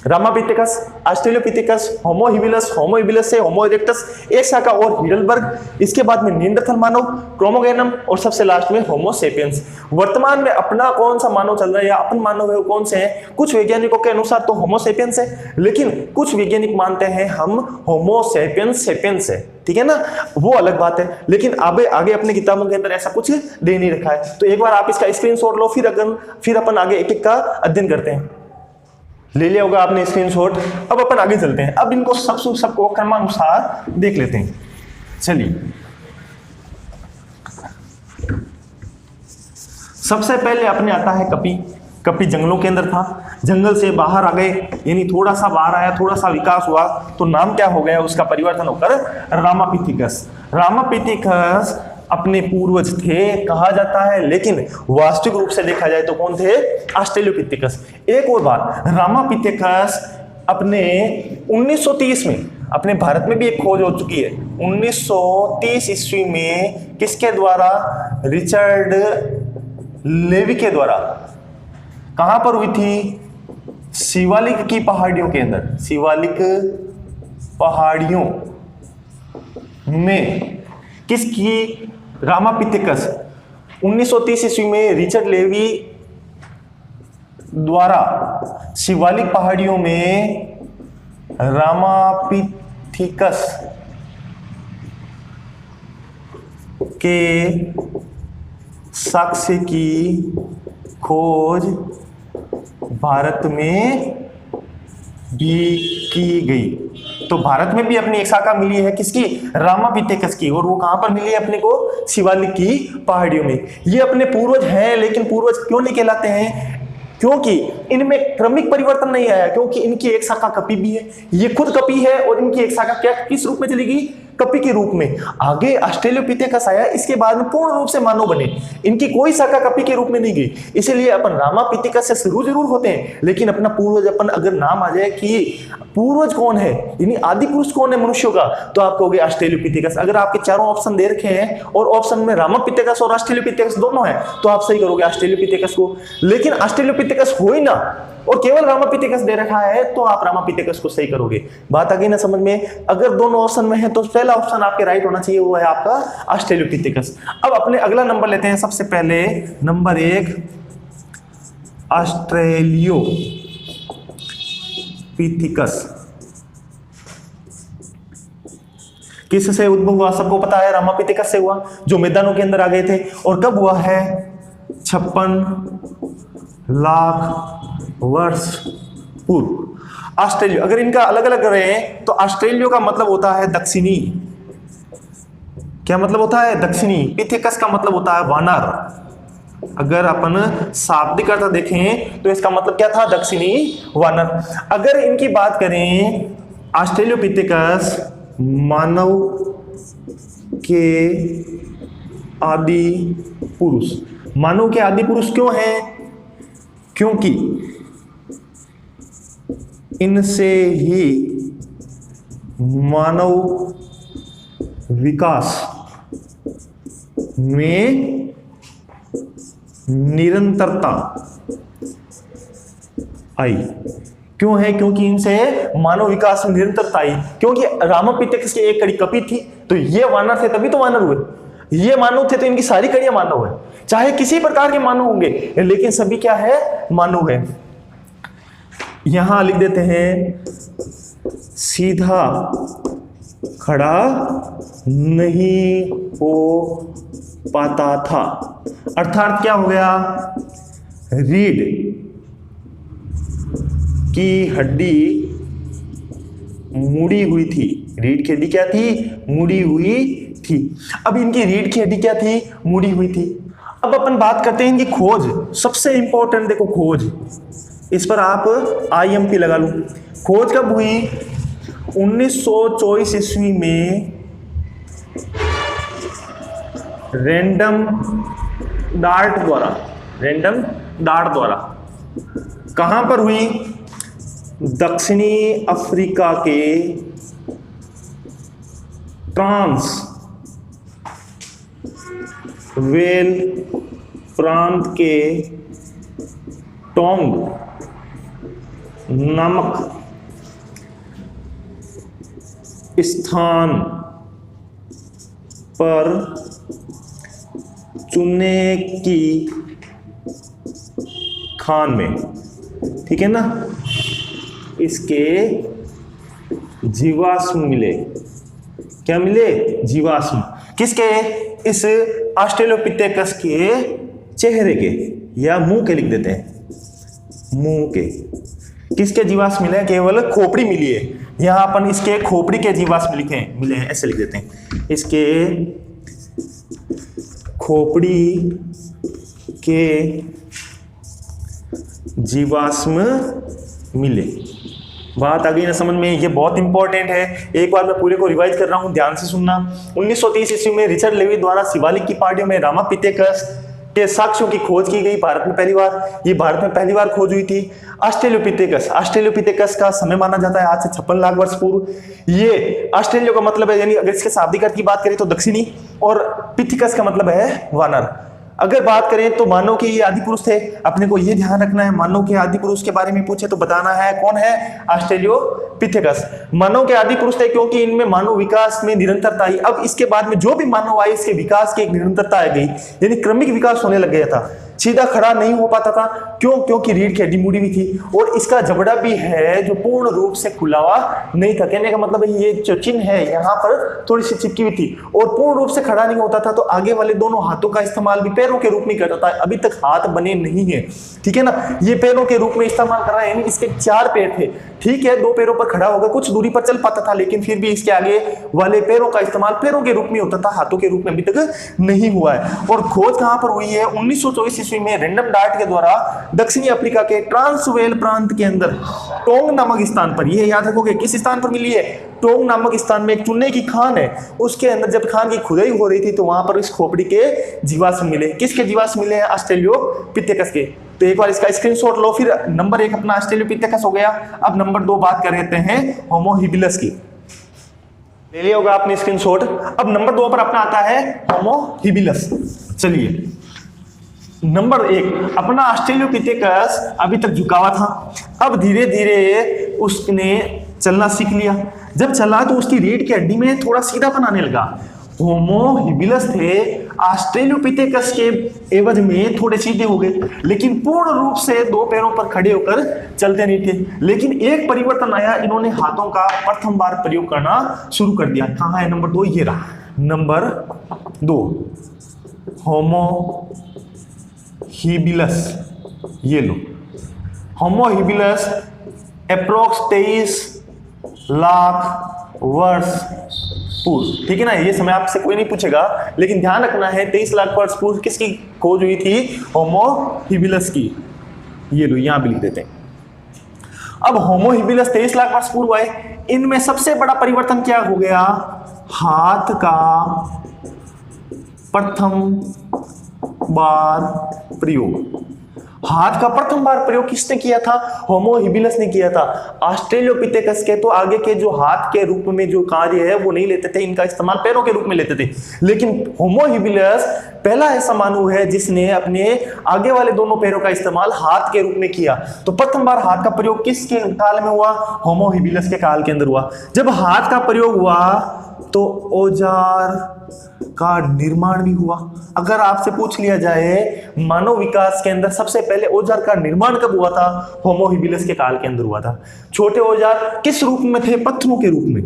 रामापिथेकस, ऑस्ट्रेलियोपिथेकस, होमो हिबिलस, होमो हिबिलस से होमो इरेक्टस, एक शाखा और हीडलबर्ग, इसके बाद में निएंडरथल मानव, क्रोमोगेनम, और सबसे लास्ट में होमो सेपियंस। वर्तमान में अपना कौन सा मानव चल रहा है या अपन मानव है कौन से हैं, कुछ वैज्ञानिकों के अनुसार तो होमो सेपियंस है, लेकिन कुछ वैज्ञानिक मानते हैं हम होमो सेपियंस सेपियंस है, ठीक है ना। वो अलग बात है, लेकिन आगे अपने किताबों के अंदर ऐसा कुछ दे नहीं रखा है। तो एक बार आप इसका स्क्रीनशॉट लो, फिर अपन आगे एक एक का अध्ययन करते हैं। ले लिया होगा आपने स्क्रीनशॉट। अब अपन आगे चलते हैं। अब इनको सबको क्रमानुसार देख लेते हैं। चलिए, सबसे पहले अपने आता है कपि। कपि जंगलों के अंदर था, जंगल से बाहर आ गए, यानी थोड़ा सा बाहर आया, थोड़ा सा विकास हुआ, तो नाम क्या हो गया उसका, परिवर्तन होकर रामापिथेकस। रामापिथेकस अपने पूर्वज थे कहा जाता है, लेकिन वास्तविक रूप से देखा जाए तो कौन थे, ऑस्ट्रेलियोपिथेकस। एक और बात, रामापिथेकस अपने 1930 में अपने भारत में भी एक खोज हो चुकी है। 1930 ईस्वी में किसके द्वारा, रिचर्ड लेवी के द्वारा। कहां पर हुई थी, शिवालिक की पहाड़ियों के अंदर, शिवालिक पहाड़ियों में। किसकी, रामापिथेकस। 1930 ईस्वी में रिचर्ड लेवी द्वारा शिवालिक पहाड़ियों में रामापिथेकस के साक्ष्य की खोज भारत में भी की गई। तो भारत में भी अपनी एक शाखा मिली है, किसकी, रामापिथेकस की, और वो कहां पर मिली है अपने को, शिवालिक की पहाड़ियों में। ये अपने पूर्वज हैं, लेकिन पूर्वज क्यों नहीं कहलाते हैं, क्योंकि इनमें क्रमिक परिवर्तन नहीं आया, क्योंकि इनकी एक शाखा कपि भी है, ये खुद कपि है, और इनकी एक शाखा क्या किस रूप में चली गई, कपि के रूप में। आगे ऑस्ट्रेलियोपिथेकस आया, इसके बाद में पूर्ण रूप से मानव बने, इनकी कोई शाखा कपि के रूप में नहीं गई। इसीलिए अपन रामापिथेकस से शुरू जरूर होते हैं, लेकिन अपना पूर्वज अपन अगर नाम आ जाए कि पूर्वज कौन है, यानी आदि पुरुष कौन है मनुष्यों का, तो आप कहोगे ऑस्ट्रेलियोपिथेकस। अगर आपके चारों ऑप्शन दे रखे हैं और ऑप्शन में रामापिथेकस और ऑस्ट्रेलियोपिथेकस दोनों है, तो आप सही करोगे ऑस्ट्रेलियोपिथेकस को। लेकिन ऑस्ट्रेलियोपिथेकस हो ही ना, और केवल रामापिथेकस दे रखा है तो आप रामापिथेकस को सही करोगे। बात आ गई ना समझ में। अगर दोनों ऑप्शन में है तो पहला ऑप्शन आपके राइट होना चाहिए, वो है आपका ऑस्ट्रेलोपिथेकस। अब अपने अगला नंबर लेते हैं। सबसे पहले नंबर 1 ऑस्ट्रेलियोपिथेकस किससे उद्भव हुआ? सबको पता है रामापिथेकस से हुआ, जो मैदानों के अंदर आ गए थे। और कब हुआ है? 56 लाख वर्ष पूर्व। ऑस्ट्रेलिया, अगर इनका अलग अलग रहे तो ऑस्ट्रेलियो का मतलब होता है दक्षिणी। क्या मतलब होता है? दक्षिणी। पिथेकस का मतलब होता है वानर। अगर अपन शाब्दिक अर्थ देखें तो इसका मतलब क्या था? दक्षिणी वानर। अगर इनकी बात करें, ऑस्ट्रेलियोपिथेकस मानव के आदि पुरुष। मानव के आदि पुरुष क्यों हैं? क्योंकि इनसे ही मानव विकास में निरंतरता आई। क्यों है? क्योंकि इनसे मानव विकास में निरंतरता आई। क्योंकि रामापिथेकस की एक कड़ी कपित थी, तो ये वानर थे तभी तो वानर हुए। ये मानव थे तो इनकी सारी कड़ियां मानव है। चाहे किसी प्रकार के मानव होंगे लेकिन सभी क्या है? मानव है। यहां लिख देते हैं सीधा खड़ा नहीं हो पाता था। अर्थात क्या हो गया? रीढ़ की हड्डी मुड़ी हुई थी। रीढ़ की हड्डी क्या थी? मुड़ी हुई थी। अब इनकी रीढ़ की हड्डी क्या थी? मुड़ी हुई थी। अब अपन बात करते हैं इनकी खोज। सबसे इंपॉर्टेंट देखो खोज, इस पर आप IMP लगा लो। खोज कब हुई? 1924 ईस्वी में रैंडम डार्ट द्वारा। कहां पर हुई? दक्षिणी अफ्रीका के ट्रांस वेल प्रांत के टोंग नामक स्थान पर चूने की खान में, ठीक है ना, इसके जीवाश्म मिले। क्या मिले? जीवाश्म। किसके? इस ऑस्ट्रेलोपिथेकस के चेहरे के या मुंह के लिख देते हैं, मुंह के। किसके जीवाश्म मिले? केवल खोपड़ी मिली है। यहां अपन इसके खोपड़ी के जीवाश्म मिले हैं, ऐसे लिख देते हैं। इसके खोपड़ी के जीवाश्म मिले। बात आ गई ना समझ में? ये बहुत इंपॉर्टेंट है। एक बार मैं पूरे को रिवाइज कर रहा हूं, ध्यान से सुनना। 1930 ईस्वी में रिचर्ड लेवी द्वारा शिवालिक की पहाड़ियों में रामापिथेकस के साक्ष्यों की खोज की गई। भारत में पहली बार खोज हुई थी। ऑस्ट्रेलियोपिथेकस का समय माना जाता है आज से 56 लाख वर्ष पूर्व। ये ऑस्ट्रेलियो का मतलब है, यानी अगर इसके शाब्दिक अर्थ की बात करें तो दक्षिणी, और पिथिकस का मतलब है वानर। अगर बात करें तो मानव के ये आदि पुरुष थे। अपने को ये ध्यान रखना है, मानव के आदि पुरुष के बारे में पूछे तो बताना है कौन है? ऑस्ट्रेलियोपिथेकस। मानव के आदि पुरुष थे क्योंकि इनमें मानव विकास में निरंतरता आई। अब इसके बाद में जो भी मानव आए, इसके विकास की एक निरंतरता आ गई, यानी क्रमिक विकास होने लग गया था। सीधा खड़ा नहीं हो पाता था। क्यों? क्योंकि रीढ़ की हड्डी मुड़ी हुई थी, और इसका जबड़ा भी है जो पूर्ण रूप से खुला हुआ नहीं था। कहने का मतलब है ये जो चिन्ह है यहाँ पर थोड़ी सी चिपकी हुई थी, और पूर्ण रूप से खड़ा नहीं होता था। तो आगे वाले दोनों हाथों का इस्तेमाल भी पैरों के रूप में करता था। अभी तक हाथ बने नहीं है, ठीक है ना। ये पैरों के रूप में इस्तेमाल कर रहा है, यानी इसके 4 पैर थे, ठीक है। 2 पैरों पर खड़ा होकर कुछ दूरी पर चल पाता था, लेकिन फिर भी इसके आगे वाले पैरों का इस्तेमाल पैरों के रूप में होता था, हाथों के रूप में अभी तक नहीं हुआ है। और खोज कहां पर हुई है? 1924 ईस्वी में रैंडम डार्ट के द्वारा दक्षिणी अफ्रीका के ट्रांसवेल प्रांत के अंदर टोंग नामक स्थान पर, यह याद रखोगे किस स्थान पर मिली है? टोंग नामक स्थान में एक चूने की खान है, उसके अंदर जब खान की खुदाई हो रही थी तो वहां पर इस खोपड़ी के जीवाश्म मिले। किसके जीवाश्म मिले हैं? ऑस्ट्रेलियोपिथेकस के। तो एक बार इसका स्क्रीनशॉट लो। फिर नंबर 1 अपना ऑस्ट्रेलियोपिथेकस हो गया। अब नंबर 2 बात कर रहे हैं होमो हिबिलस की। ले लिया होगा आपने स्क्रीनशॉट। अब नंबर 2 पर अपना आता है होमो हिबिलस। चलिए नंबर 1, अपना ऑस्ट्रेलोपिथेकस अभी तक झुका हुआ था, अब धीरे धीरे उसने चलना सीख लिया। जब चला तो उसकी रीढ़ की हड्डी में थोड़ा सीधा बनाने लगा। होमो हिबिलस थे, ऑस्ट्रेलोपिथेकस के एवज में थोड़े सीधे हो गए, लेकिन पूर्ण रूप से दो पैरों पर खड़े होकर चलते नहीं थे। लेकिन एक परिवर्तन आया, इन्होंने हाथों का प्रथम बार प्रयोग करना शुरू कर दिया। कहाँ है नंबर 2? ये रहा नंबर 2, होमो हिबिलस। ये लो, होमो हिबिलस अप्रोक्स 23 लाख वर्ष पूर्व। ठीक है ना, ये समय आपसे कोई नहीं पूछेगा, लेकिन ध्यान रखना है 23 लाख वर्ष पूर्व किसकी खोज हुई थी? होमो हिबिलस की। ये लो, यहां भी लिख देते हैं। अब होमो हिबिलस 23 लाख वर्ष पूर्व आए, इनमें सबसे बड़ा परिवर्तन क्या हो गया? हाथ का प्रथम बार प्रयोग। हाथ का प्रथम बार प्रयोग किसने किया था? होमो हिबिलस ने किया था। ऑस्ट्रेलोपिथेकस के तो आगे के जो हाथ के रूप में जो कार्य है वो नहीं लेते थे, इनका इस्तेमाल पैरों के रूप में लेते थे। लेकिन होमो हिबिलस पहला ऐसा मानव है जिसने अपने आगे वाले दोनों पैरों का इस्तेमाल हाथ के रूप में किया। तो प्रथम बार हाथ का प्रयोग किसके काल में हुआ? होमो हिबिलस के काल के अंदर हुआ। जब हाथ का प्रयोग हुआ तो औजार का निर्माण भी हुआ। अगर आपसे पूछ लिया जाए मानव विकास के अंदर सबसे पहले औजार का निर्माण कब हुआ था? होमो हिबिलस के काल के अंदर हुआ था। छोटे औजार किस रूप में थे? पत्थरों के रूप में,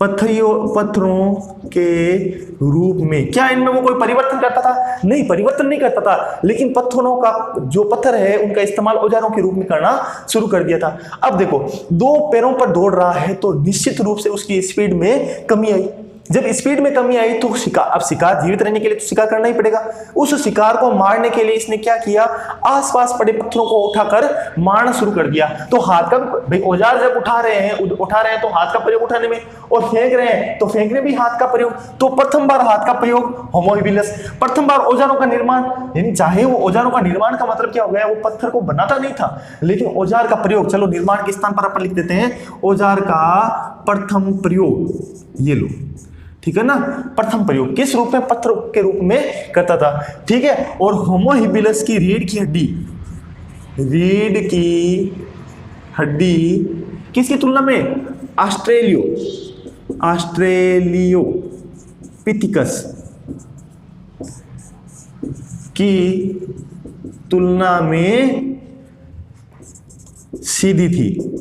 पत्थरों के रूप में। क्या इनमें वो कोई परिवर्तन करता था? नहीं, परिवर्तन नहीं करता था, लेकिन पत्थरों का जो पत्थर है उनका इस्तेमाल औजारों के रूप में करना शुरू कर दिया था। अब देखो, दो पैरों पर दौड़ रहा है तो निश्चित रूप से उसकी स्पीड में कमी आई। जब स्पीड में कमी आई तो शिकार, अब शिकार जीवित रहने के लिए तो शिकार करना ही पड़ेगा। उस शिकार को मारने के लिए इसने क्या किया? आसपास पड़े पत्थरों को उठाकर मारना शुरू कर दिया। तो हाथ का भाई औजार जब उठा रहे हैं तो हाथ का प्रयोग उठाने में, और फेंक रहे हैं तो फेंकने भी हाथ का प्रयोग। तो प्रथम बार हाथ का प्रयोग होमो हिबिलस। प्रथम बार औजारों का निर्माण, यानी चाहे वो औजारों का निर्माण का मतलब क्या हो गया? वो पत्थर को बनाता नहीं था, लेकिन औजार का प्रयोग। चलो निर्माण के स्थान पर अपन लिख देते हैं औजार का प्रथम प्रयोग। ये लो, ठीक है ना, प्रथम प्रयोग किस रूप में? पत्थर के रूप में करता था। ठीक है, और होमो हिबिलस की रीढ़ की हड्डी किसकी तुलना में? ऑस्ट्रेलियोपिथेकस की तुलना में सीधी थी।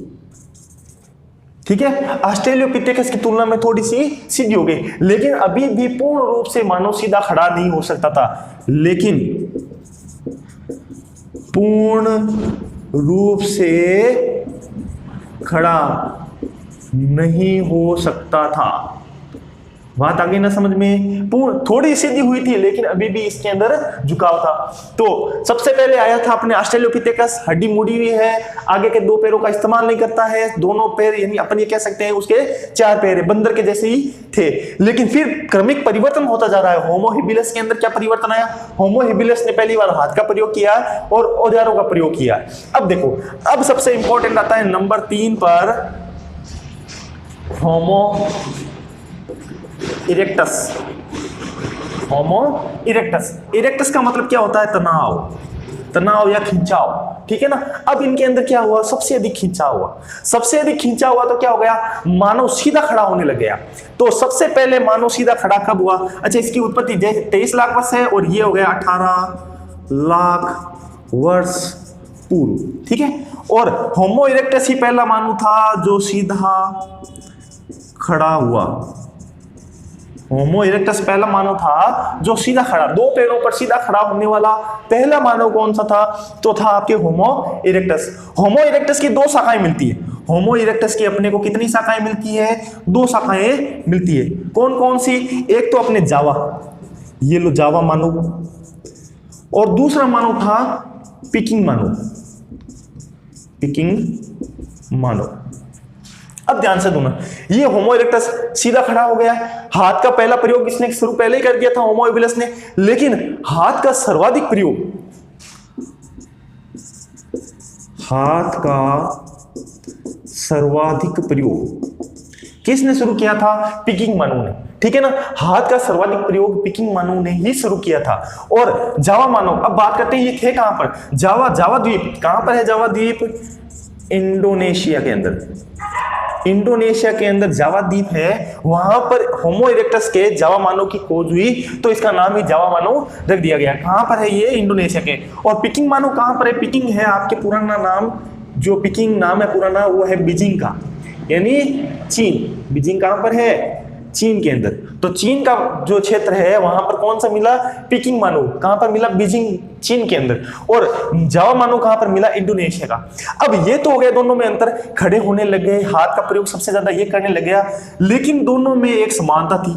ठीक है, ऑस्ट्रेलियोपिथेकस की तुलना में थोड़ी सी सीधी हो गई, लेकिन अभी भी पूर्ण रूप से मानव सीधा खड़ा नहीं हो सकता था। लेकिन पूर्ण रूप से खड़ा नहीं हो सकता था। बात आ गई ना समझ में? पूर्ण थोड़ी सीधी हुई थी, लेकिन अभी भी इसके अंदर झुकाव था। तो सबसे पहले आया था अपने ऑस्ट्रेलोपिथेकस, हड्डी मुड़ी हुई है, आगे के दो पैरों का इस्तेमाल नहीं करता है, दोनों पैर यानी अपन ये कह सकते हैं उसके 4 पैर बंदर के जैसे ही थे। लेकिन फिर क्रमिक परिवर्तन होता जा रहा है। होमो हिबिलस के अंदर क्या परिवर्तन आया? होमो हिबिलस ने पहली बार हाथ का प्रयोग किया और औजारों का प्रयोग किया। अब देखो, अब सबसे इंपॉर्टेंट आता है नंबर 3 पर, होमो इरेक्टस। होमो इरेक्टस का मतलब क्या होता है? तनाव या खिंचाव। ठीक है ना। अब इनके अंदर क्या हुआ? सबसे अधिक खिंचाव हुआ तो क्या हो गया? मानव सीधा खड़ा होने लग गया। तो सबसे पहले मानव सीधा खड़ा कब हुआ? अच्छा, इसकी उत्पत्ति 23 लाख वर्ष है और ये हो गया 18 लाख वर्ष पूर्व। ठीक है, और होमो इरेक्टस ही पहला मानव था जो सीधा खड़ा हुआ। होमो इरेक्टस पहला मानव था जो सीधा खड़ा, दो पैरों पर सीधा खड़ा होने वाला पहला मानव कौन सा था? तो था आपके होमो इरेक्टस। होमो इरेक्टस की 2 शाखाएं मिलती है। होमो इरेक्टस की अपने को कितनी शाखाएं मिलती है? 2 शाखाएं मिलती है। कौन कौन सी? एक तो अपने जावा, ये लो जावा मानव, और दूसरा मानव था पिकिंग मानव। अब ध्यान से सुनना, ये होमो इरेक्टस सीधा खड़ा हो गया है। हाथ का पहला प्रयोग इसने शुरू पहले ही कर दिया था होमो हिबिलस ने, लेकिन हाथ का सर्वाधिक प्रयोग किसने शुरू किया था? पिकिंग मानव ने। ठीक है ना। हाथ का सर्वाधिक प्रयोग पिकिंग मानव ने ही शुरू किया था। और जावा मानव, अब बात करते हैं ये थे कहां पर, जावा द्वीप कहां पर है, जावा द्वीप इंडोनेशिया के अंदर, इंडोनेशिया के अंदर जावा द्वीप है, वहां पर होमो इरेक्टस के जावा मानव की खोज हुई, तो इसका नाम ही जावा मानव रख दिया गया। कहां पर है ये, इंडोनेशिया के। और पिकिंग मानव कहां पर है, पिकिंग है आपके पुराना नाम, जो पिकिंग नाम है पुराना वो है बीजिंग का, यानी चीन। बीजिंग कहां पर है, चीन के अंदर। तो चीन का जो क्षेत्र है वहां पर कौन सा मिला, पिकिंग मानव कहां पर मिला, बीजिंग चीन के अंदर। और जावा मानव कहां पर मिला, इंडोनेशिया का। अब ये तो हो गया, दोनों में अंतर, खड़े होने लग गए, हाथ का प्रयोग सबसे ज्यादा ये करने लग गया। लेकिन दोनों में एक समानता थी,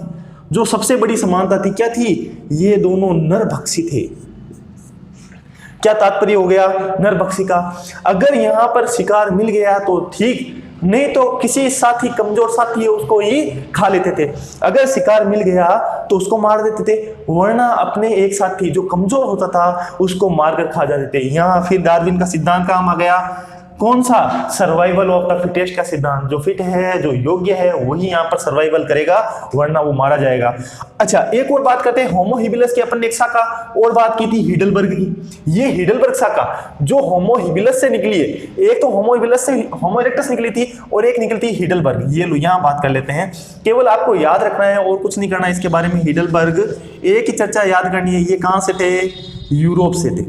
जो सबसे बड़ी समानता थी, क्या थी, ये दोनों नरभक्षी थे। क्या तात्पर्य हो गया नरभक्षी का, अगर यहां पर शिकार मिल गया तो ठीक, नहीं तो किसी साथी, कमजोर साथी है उसको ही खा लेते थे। अगर शिकार मिल गया तो उसको मार देते थे, वरना अपने एक साथी जो कमजोर होता था उसको मारकर खा जाते थे। यहां फिर डार्विन का सिद्धांत काम आ गया, कौन सा, सर्वाइवल ऑफ द फिटेस्ट का सिद्धांत। जो फिट है, जो योग्य है, वही यहां पर सर्वाइवल करेगा, वरना वो मारा जाएगा। अच्छा, एक और बात करते हैं, होमो हिबिलस की अपन ने एक शाखा और बात की थी हिडलबर्ग की। ये हिडलबर्ग शाखा जो होमो हिबिलस से निकली है, एक तो होमो हिबिलस से होमो इरेक्टस निकली थी और एक निकली थी हिडलबर्ग। ये लो यहां बात कर लेते हैं, केवल आपको याद रखना है और कुछ नहीं करना है इसके बारे में। हिडलबर्ग एक ही चर्चा याद करनी है, ये कहां से थे, यूरोप से थे,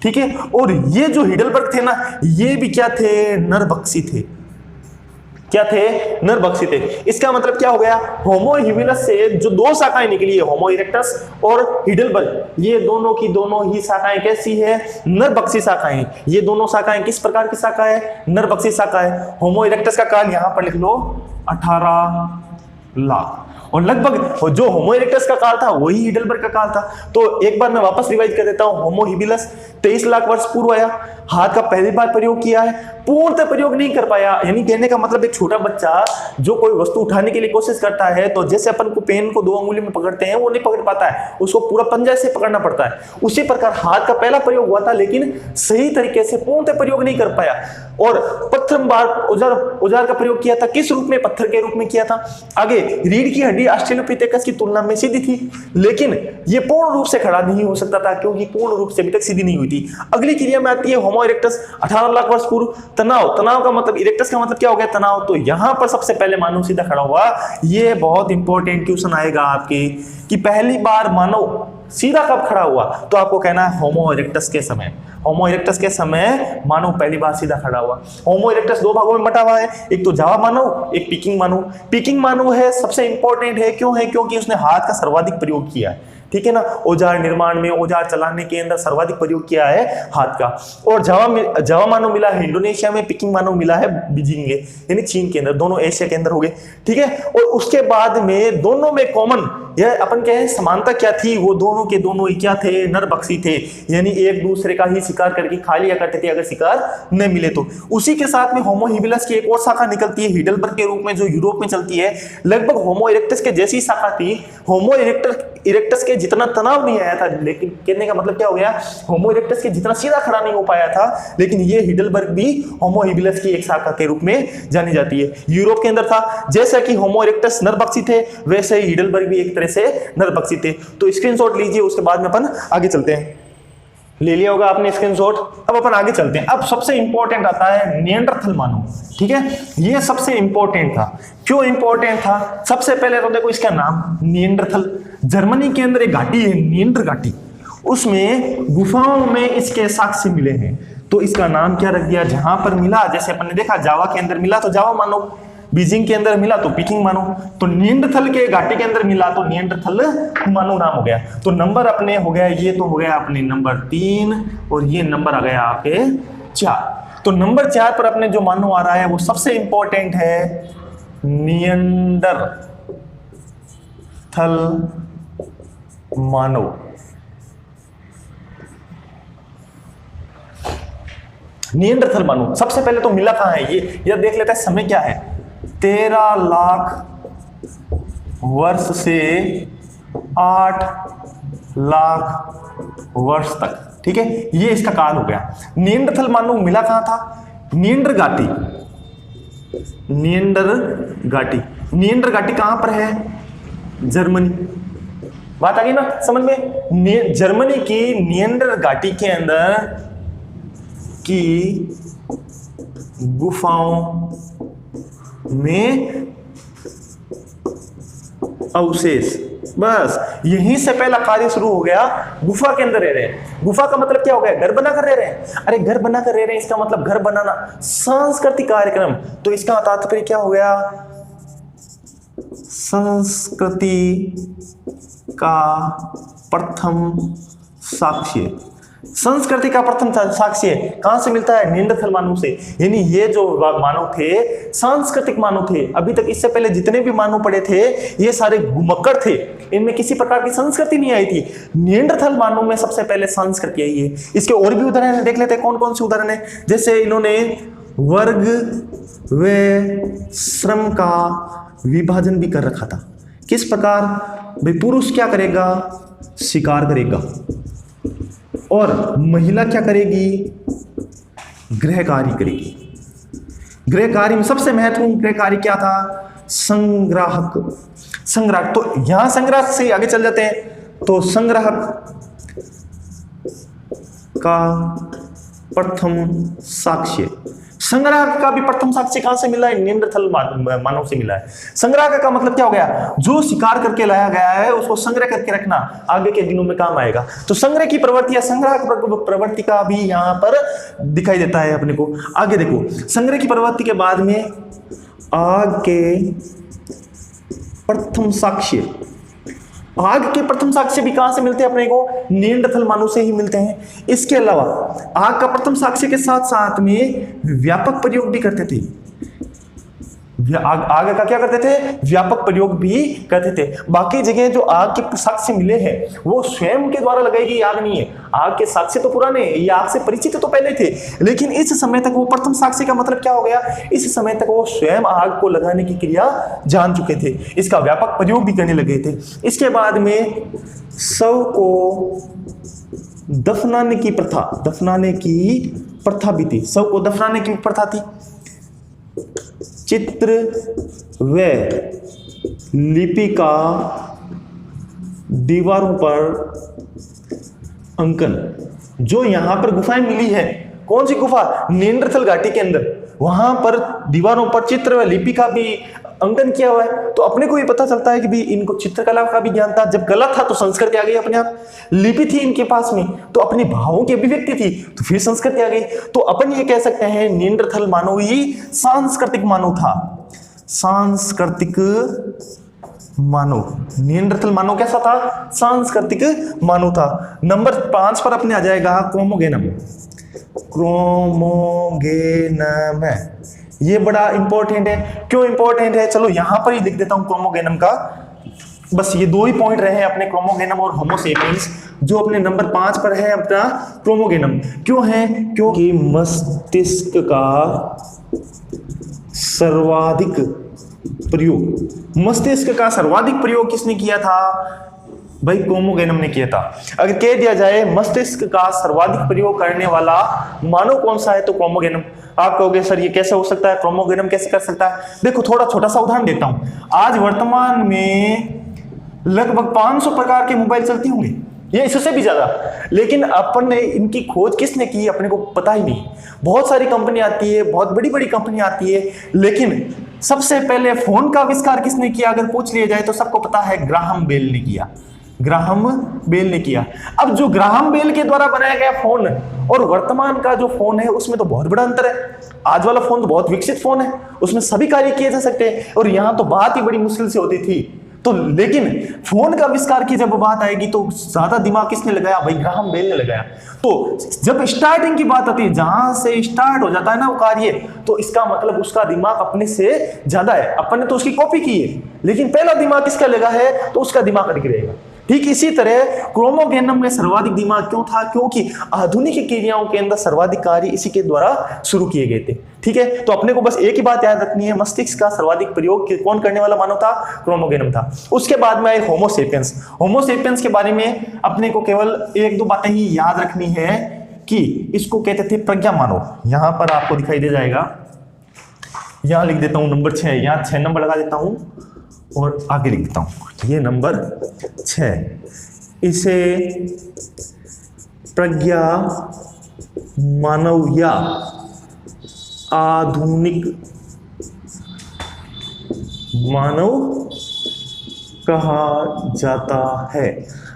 ठीक है। और ये जो हिडलबर्ग थे ना, ये भी क्या थे, नरभक्षी थे। क्या थे, नरभक्षी थे। इसका मतलब क्या हो गया, होमो हिबिलस से जो दो शाखाएं निकली है, होमो इरेक्टस और हिडलबर्ग, ये दोनों की दोनों ही शाखाएं कैसी है, नरभक्षी शाखाएं। ये दोनों शाखाएं किस प्रकार की शाखा है, नरभक्षी शाखा है। होमो इरेक्टस का काल यहां पर लिख लो 18 लाख, और लगभग जो होमो इरेक्टस का काल था वही हिडलबर्ग का काल था। तो एक बार मैं वापस रिवाइज कर देता हूं, होमो हिबिलस 23 लाख वर्ष पूर्व आया, हाथ का पहली बार प्रयोग किया है, पूर्णतः प्रयोग नहीं कर पाया। यानी कहने का मतलब एक छोटा बच्चा जो कोई वस्तु उठाने के लिए कोशिश करता है, तो जैसे अपन को पेन को 2 अंगुली में पकड़ते हैं, वो नहीं पकड़ पाता है, उसको पूरा पंजा से पकड़ना पड़ता है। उसी प्रकार हाथ का पहला प्रयोग हुआ था, लेकिन सही तरीके से पूर्णतः प्रयोग नहीं कर पाया। और प्रथम बार औजार का प्रयोग किया था, किस रूप में, पत्थर के रूप में किया था। आगे रीढ़ की हड्डी ऑस्ट्रेलोपिथेकस की तुलना में सीधी थी, लेकिन ये पूर्ण रूप से खड़ा नहीं हो सकता था, क्योंकि पूर्ण रूप से अभी तक सीधी नहीं हुई थी। अगली क्रिया में आती है होमो इरेक्टस 18 लाख वर्ष पूर्व। तनाव का मतलब, इरेक्टस का मतलब क्या हो गया, तनाव। तो यहां पर सबसे पहले मानव सीधा खड़ा हुआ। ये बहुत इंपॉर्टेंट क्वेश्चन आएगा आपके, कि पहली बार मानव सीधा कब खड़ा हुआ, तो आपको कहना है होमो इरेक्टस के समय। होमो इरेक्टस के समय मानव पहली बार सीधा खड़ा हुआ। होमो इरेक्टस 2 भागों में बटा हुआ है, एक तो जावा मानव, एक पिकिंग मानव। पिकिंग मानव है सबसे इंपॉर्टेंट है, क्यों है, क्योंकि उसने हाथ का सर्वाधिक प्रयोग किया है, ठीक है ना। औजार निर्माण में, औजार चलाने के अंदर सर्वाधिक प्रयोग किया है हाथ का। और जावा मानव मिला है इंडोनेशिया में, पिकिंग मानव मिला है बीजिंग में, यानी चीन के अंदर, दोनों एशिया के अंदर हो गए, ठीक है। और उसके बाद में दोनों में कॉमन, यह अपन कह हैं समानता क्या थी, वो दोनों के दोनों ही क्या थे, नरभक्षी थे, यानी एक दूसरे का ही शिकार करके खा लिया करते थे अगर शिकार न मिले तो। उसी के साथ में होमो हिबिलस की एक और शाखा निकलती है हिडलबर्ग के रूप में, जो यूरोप में चलती है। लगभग होमो इरेक्टस के जैसी शाखा थी। होमो इरेक्टस के जितना तनाव नहीं आया था, लेकिन कहने का मतलब क्या हो गया, होमो इरेक्टस के जितना सीधा खड़ा नहीं हो पाया था, लेकिन ये हिडलबर्ग भी होमो हिबिलस की एक शाखा के रूप में जानी जाती है। यूरोप के अंदर था। जैसा कि होमो इरेक्टस नरभक्षी थे, वैसे ही हिडलबर्ग भी एक तरह से नरभक्षी थे। तो स्क्रीनशॉट लीजिए, उसके बाद में अपन आगे चलते हैं। ले लिया होगा आपने स्क्रीनशॉट। अब अपन आगे चलते हैं। अब सबसे इंपॉर्टेंट आता है निएंडरथल मानव, ठीक है। ये सबसे इंपॉर्टेंट था। क्यों इंपॉर्टेंट था, सबसे पहले तो देखो इसका नाम निएंडरथल। जर्मनी के अंदर एक घाटी है निएंडर घाटी, उसमें गुफाओं में इसके साक्ष्य मिले हैं, तो इसका नाम क्या रख दिया, जहां पर मिला, जैसे अपन ने देखा जावा के अंदर मिला तो जावा मानव, बीजिंग के अंदर मिला तो पिकिंग मानव, तो निएंडरथल के घाटी के अंदर मिला तो निएंडरथल मानव नाम हो गया। तो नंबर अपने हो गया, ये तो हो गया अपने नंबर 3 और ये नंबर आ गया आपके 4। तो नंबर 4 पर अपने जो मानव आ रहा है वो सबसे इंपॉर्टेंट है निएंडरथल मानव। निएंडरथल मानव सबसे पहले तो मिला कहां है, ये देख लेते हैं। समय क्या है, 13 लाख वर्ष से 8 लाख वर्ष तक, ठीक है। ये इसका काल हो गया। निएंडरथल मानव मिला कहां था, निएंडर घाटी। निएंडर घाटी कहां पर है, जर्मनी। बात आ गई ना समझ में। जर्मनी की नियंडर घाटी के अंदर की गुफाओं में अवशेष, बस यहीं से पहला कार्य शुरू हो गया। गुफा के अंदर रह रहे हैं। गुफा का मतलब क्या हो गया? घर बनाकर रह रहे हैं। अरे घर बनाकर रह रहे हैं, इसका मतलब घर बनाना सांस्कृतिक कार्यक्रम। तो इसका तात्पर्य क्या हो गया? संस्कृति का प्रथम साक्ष्य। संस्कृति का प्रथम साक्ष्य कहां से मिलता है? निएंडरथल मानव से। यानी ये जो मानव थे सांस्कृतिक मानव थे। अभी तक इससे पहले जितने भी मानव पड़े थे ये सारे घुमक्कड़ थे, इनमें किसी प्रकार की संस्कृति नहीं आई थी। निएंडरथल मानव में सबसे पहले संस्कृति आई है। इसके और भी उदाहरण देख लेते हैं। कौन कौन से उदाहरण है? जैसे इन्होंने वर्ग व श्रम का विभाजन भी कर रखा था। किस प्रकार? भाई पुरुष क्या करेगा? शिकार करेगा, और महिला क्या करेगी? गृह कार्य करेगी। गृह कार्य में सबसे महत्वपूर्ण गृह कार्य क्या था? संग्राहक। संग्राहक, तो यहां संग्राहक से आगे चल जाते हैं। तो संग्राहक का प्रथम साक्ष्य, संग्राहक का भी प्रथम साक्ष्य कहां से मिला है? निएंडरथल मानव से मिला है। संग्राहक का मतलब क्या हो गया? जो शिकार करके लाया गया है उसको संग्रह करके रखना, आगे के दिनों में काम आएगा। तो संग्रह की प्रवृत्ति या संग्राहक प्रवृत्ति का भी यहां पर दिखाई देता है अपने को। आगे देखो, संग्रह की प्रवृत्ति के बाद में आग के प्रथम साक्ष्य। आग के प्रथम साक्ष्य भी कहां से मिलते हैं अपने को? निएंडरथल मानव से ही मिलते हैं। इसके अलावा आग का प्रथम साक्ष्य के साथ साथ में व्यापक प्रयोग भी करते थे। आग का क्या करते थे? व्यापक प्रयोग भी करते थे। बाकी जगह जो आग के साक्ष्य मिले हैं वो स्वयं के द्वारा लगाई गई आग नहीं है। आग के साक्ष्य तो पुराने, ये आग से परिचित तो पहले थे, लेकिन इस समय तक वो प्रथम साक्ष्य का मतलब क्या हो गया? इस समय तक वो स्वयं आग को लगाने की क्रिया जान चुके थे, इसका व्यापक प्रयोग भी करने लगे थे। इसके बाद में शव को दफनाने की प्रथा भी थी। शव को दफनाने की प्रथा थी। चित्र व लिपि का दीवारों पर अंकन। जो यहां पर गुफाएं मिली है, कौन सी गुफा? निएंडरथल घाटी के अंदर, वहां पर दीवारों पर चित्र व लिपि का भी अंकन किया हुआ है। तो अपने को भी पता चलता है कि भी इनको चित्रकला का भी ज्ञान था। जब कला था तो संस्कृति आ गई अपने आप। लिपि थी इनके पास में तो अपने भावों की अभिव्यक्ति थी, तो फिर संस्कृति आ गई। तो अपन ये कह सकते हैं निएंडरथल मानव ही सांस्कृतिक मानव था। सांस्कृतिक मानव, निएंडरथल मानव कैसा था? सांस्कृतिक मानव था। नंबर 5 पर अपने आ जाएगा क्रोमोगेनम। क्रोमोगेनम है, ये बड़ा इंपॉर्टेंट है। क्यों इंपॉर्टेंट है? चलो यहां पर ही लिख देता हूं क्रोमोगेनम का। बस ये दो ही पॉइंट रहे हैं अपने, क्रोमोगेनम और होमो सेपियंस, जो अपने नंबर 5 पर है अपना क्रोमोगेनम। क्यों है? क्योंकि मस्तिष्क का सर्वाधिक प्रयोग, मस्तिष्क का सर्वाधिक प्रयोग किसने किया था? भाई क्रोमोगेनम ने किया था। अगर कह दिया जाए मस्तिष्क का सर्वाधिक प्रयोग करने वाला मानव कौन सा है, तो क्रोमोगेनम। आप कहोगे सर ये कैसे हो सकता है, क्रोमोगेनम कैसे कर सकता है? देखो थोड़ा छोटा सा उदाहरण देता हूं। आज वर्तमान में लगभग 500 प्रकार के मोबाइल चलते होंगे, ये इससे भी ज्यादा, लेकिन अपन ने इनकी खोज किसने की अपने को पता ही नहीं। बहुत सारी कंपनी आती है, बहुत बड़ी बड़ी कंपनी आती है, लेकिन सबसे पहले फोन का आविष्कार किसने किया अगर पूछ लिया जाए तो सबको पता है ग्राहम बेल ने किया। ग्राहम बेल ने किया। अब जो ग्राहम बेल के द्वारा बनाया गया फोन और वर्तमान का जो फोन है उसमें तो बहुत बड़ा अंतर है। आज वाला फोन तो बहुत विकसित फोन है, उसमें सभी कार्य किए जा सकते हैं, और यहां तो बात ही बड़ी मुश्किल से होती थी। तो लेकिन फोन का आविष्कार की जब बात आएगी तो ज्यादा दिमाग किसने लगाया? भाई ग्राहम बेल ने लगाया। तो जब स्टार्टिंग की बात आती है, जहां से स्टार्ट हो जाता है ना वो कार्य, तो इसका मतलब उसका दिमाग अपने से ज्यादा है। अपन ने तो उसकी कॉपी की है, लेकिन पहला दिमाग किसका लगा है तो उसका दिमाग अटक रहेगा। ठीक इसी तरह क्रोमोगेनम में सर्वाधिक दिमाग क्यों था? क्योंकि आधुनिक क्रियाओं के अंदर सर्वाधिक कार्य इसी के द्वारा शुरू किए गए थे। ठीक है, तो अपने को बस एक ही बात याद रखनी है, मस्तिष्क का सर्वाधिक प्रयोग कौन करने वाला मानव था? क्रोमोगेनम था। उसके बाद में आए होमो सेपियंस। होमो सेपियंस के बारे में अपने को केवल 1-2 बातें ही याद रखनी है कि इसको कहते थे प्रज्ञा मानव। यहां पर आपको दिखाई दे जाएगा, यहां लिख देता हूं नंबर 6, यहां 6 नंबर लगा देता हूं। और आगे लिख देता हूं, ये नंबर 6। इसे प्रज्ञा मानव या आधुनिक मानव कहा जाता है।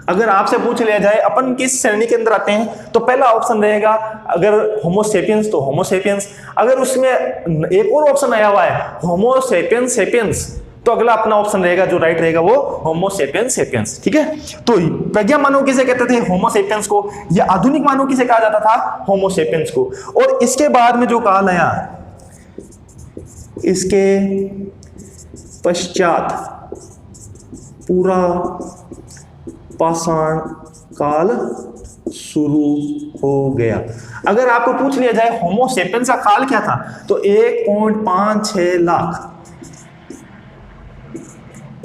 अगर आपसे पूछ लिया जाए अपन किस श्रेणी के अंदर आते हैं, तो पहला ऑप्शन रहेगा अगर होमो सेपियंस तो होमो सेपियंस। अगर उसमें एक और ऑप्शन आया हुआ है होमो सेपियंस सेपियंस, तो अगला अपना ऑप्शन रहेगा जो राइट रहेगा वो होमो सेपियंस सेपियंस। ठीक है, तो प्रज्ञा मानव किसे कहते थे? होमो सेपियंस को। या आधुनिक मानव किसे कहा जाता था? होमो सेपियंस को। और इसके बाद में जो काल आया, इसके पश्चात पूरा पाषाण काल शुरू हो गया। अगर आपको पूछ लिया जाए होमो सेपियंस का काल क्या था, तो 1.56 लाख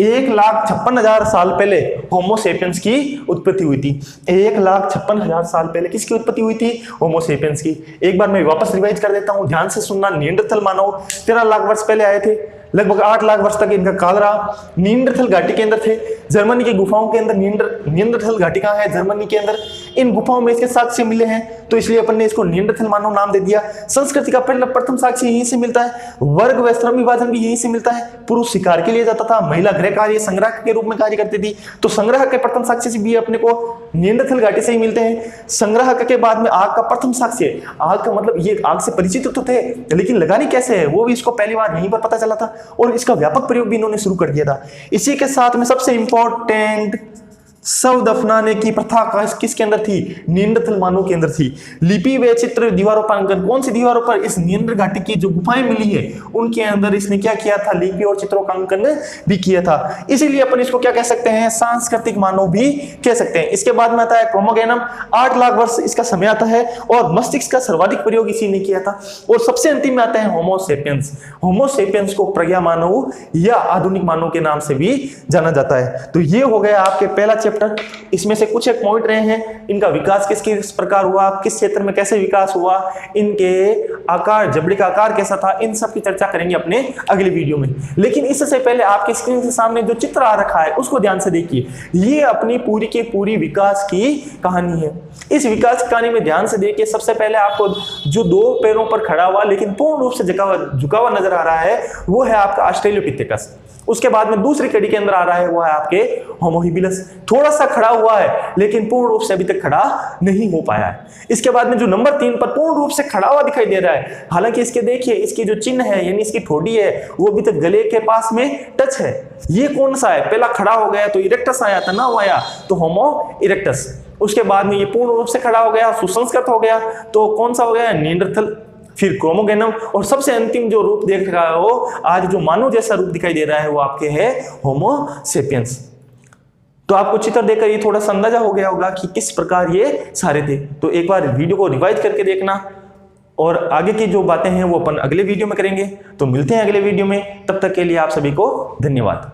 1,56,000 साल पहले होमो सेपियंस की उत्पत्ति हुई थी। 1,56,000 साल पहले किसकी उत्पत्ति हुई थी? होमो सेपियंस की। एक बार मैं वापस रिवाइज कर देता हूं, ध्यान से सुनना। निएंडरथल मानव 13 लाख वर्ष पहले आए थे, लगभग 8 लाख वर्ष तक इनका काल रहा। निएंडरथल घाटी के अंदर थे, जर्मनी की गुफाओं के अंदर निएंडरथल घाटी कहां है? जर्मनी के अंदर। इन गुफाओं में इसके साक्ष्य मिले हैं, तो इसलिए अपन ने इसको निएंडरथल मानव नाम दे दिया। संस्कृति का प्रथम साक्ष्य यहीं से मिलता है। वर्ग व श्रम विभाजन भी यहीं से मिलता है। पुरुष शिकार के लिए जाता था, महिला गृह कार्य संग्रह के रूप में कार्य करती थी, तो संग्रह के प्रथम साक्ष्य से भी अपने को निएंडरथल घाटी से ही मिलते हैं। संग्रह के बाद में आग का प्रथम साक्ष्य, आग का मतलब ये आग से परिचित तो थे, लेकिन लगानी कैसे है वो भी इसको पहली बार यहीं पर पता चला था, और इसका व्यापक प्रयोग भी इन्होंने शुरू कर दिया था। इसी के साथ में सबसे इंपॉर्टेंट शव दफनाने की प्रथा किसके अंदर थी? निएंडरथल मानव के अंदर थी। लिपि व चित्र दीवारों पर अंकन, कौन सी दीवारों पर? इस निएंडर घाटी की जो गुफाएं मिली है उनके अंदर इसने क्या किया था? लिपि और चित्रों का अंकन भी किया था। इसीलिए अपन इसको क्या कह सकते हैं? सांस्कृतिक मानव भी कह सकते हैं। इसके बाद में आता है क्रोमोगेनम, 8 लाख वर्ष इसका समय आता है, और मस्तिष्क का सर्वाधिक प्रयोग इसी ने किया था। और सबसे अंतिम में आता है होमो सेपियंस। होमो सेपियंस को प्रज्ञा मानव या आधुनिक मानव के नाम से भी जाना जाता है। तो ये हो गया आपके पहला चैप्टर। इसमें से कुछ एक पॉइंट रहे हैं, इनका विकास किस प्रकार हुआ, किस क्षेत्र में कैसे विकास हुआ, इनके आकार, जबड़े का आकार कैसा था, इन सब की चर्चा करेंगे अपने अगले वीडियो में। लेकिन इससे पहले आपके स्क्रीन के सामने जो चित्र आ रखा है उसको ध्यान से देखिए। ये अपनी पूरी की पूरी विकास की कहानी है। इस विकास की कहानी में ध्यान से देखिए। सबसे पहले आपको जो 2 पैरों पर खड़ा हुआ लेकिन पूर्ण रूप से झुका हुआ नजर आ रहा है वो है आपका ऑस्ट्रेलोपिथेकस। उसके बाद में दूसरी कड़ी के अंदर आ रहा है वो है आपके होमो हिबिलस। थोड़ा सा खड़ा हुआ है लेकिन पूर्ण रूप से अभी तक खड़ा नहीं हो पाया है। इसके बाद में जो नंबर 3 पर पूर्ण रूप से खड़ा हुआ दिखाई दे रहा है, हालांकि इसके देखिए इसकी जो चिन्ह है यानी इसकी ठोड़ी है वो अभी तक गले के पास में टच है। ये कौन सा है? पहला खड़ा हो गया तो इरेक्टस आया था ना, वो आया तो होमो इरेक्टस। उसके बाद में ये पूर्ण रूप से खड़ा हो गया, सुसंस्कृत हो गया, तो कौन सा हो गया? निएंडरथल, फिर क्रोमोगेनम, और सबसे अंतिम जो रूप देख रहा है वो आज जो मानव जैसा रूप दिखाई दे रहा है वो आपके है होमो सेपियंस। तो आपको चित्र देखकर ये थोड़ा सा अंदाजा हो गया होगा कि किस प्रकार ये सारे थे। तो एक बार वीडियो को रिवाइज करके देखना, और आगे की जो बातें हैं वो अपन अगले वीडियो में करेंगे। तो मिलते हैं अगले वीडियो में, तब तक के लिए आप सभी को धन्यवाद।